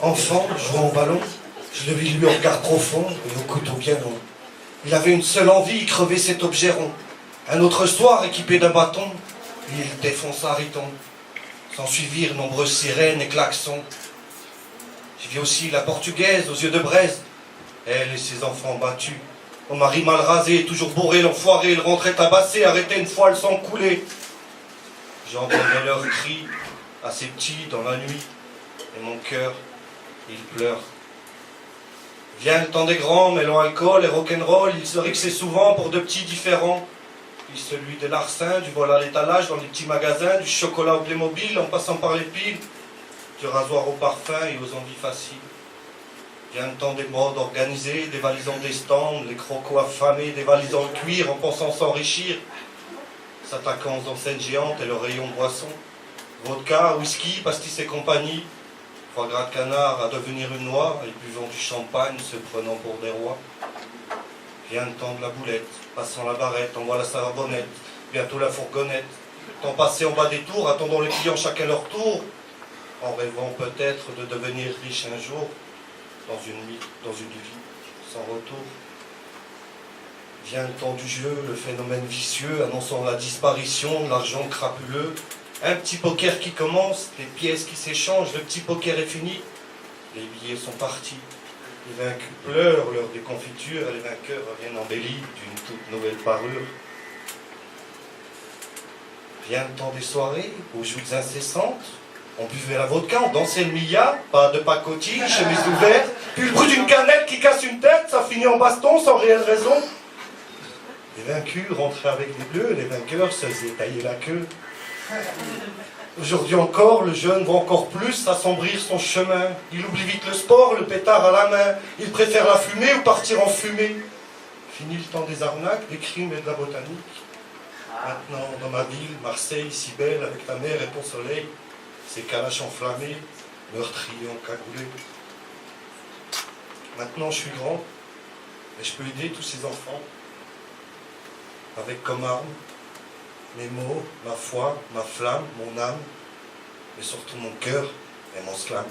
Enfant, jouant au ballon, je le vis lui au regard profond et au couteau bien long. Il avait une seule envie, crever cet objet rond. Un autre soir, équipé d'un bâton, il défonça Riton. S'en suivirent nombreuses sirènes et klaxons. J'ai vu aussi la portugaise aux yeux de braise, elle et ses enfants battus. Au mari mal rasé, toujours bourré, l'enfoiré, il rentrait tabassé, arrêtait une fois, le sang coulait. J'entendais leurs cris, assez petits dans la nuit, et mon cœur, il pleure. Vient le temps des grands, mêlant alcool et rock'n'roll, il se rixait souvent pour de petits différents. Puis celui de larcin, du vol à l'étalage dans les petits magasins, du chocolat au Playmobil en passant par les piles, du rasoir au parfum et aux envies faciles. Vient le temps des modes organisés, dévalisant des stands, les crocos affamés, dévalisant le cuir en pensant s'enrichir, s'attaquant aux enseignes géantes et le rayon de boissons. Vodka, whisky, pastis et compagnie, foie gras de canard à devenir une noix, et buvant du champagne, se prenant pour des rois. Vient le temps de la boulette, passant la barrette, envoie la savonnette, bientôt la fourgonnette. Temps passé en bas des tours, attendant les clients chacun leur tour, en rêvant peut-être de devenir riche un jour, dans une vie sans retour. Vient le temps du jeu, le phénomène vicieux, annonçant la disparition de l'argent crapuleux. Un petit poker qui commence, les pièces qui s'échangent, le petit poker est fini, les billets sont partis. Les vaincus pleurent leurs déconfitures, les vainqueurs reviennent embellis d'une toute nouvelle parure. Vient le temps des soirées, aux joutes incessantes. On buvait la vodka, on dansait le milla, pas de pacotille, chemise ouverte, puis le bruit d'une canette qui casse une tête, ça finit en baston sans réelle raison. Les vaincus rentraient avec les bleus, les vainqueurs se faisaient tailler la queue. Aujourd'hui encore, le jeune voit encore plus assombrir son chemin. Il oublie vite le sport, le pétard à la main. Il préfère la fumée ou partir en fumée. Fini le temps des arnaques, des crimes et de la botanique. Maintenant, dans ma ville, Marseille, si belle, avec ta mer et ton soleil, ces calaches enflammés, meurtriers encagoulés. Maintenant, je suis grand, et je peux aider tous ces enfants, avec comme arme mes mots, ma foi, ma flamme, mon âme, mais surtout mon cœur et mon slam.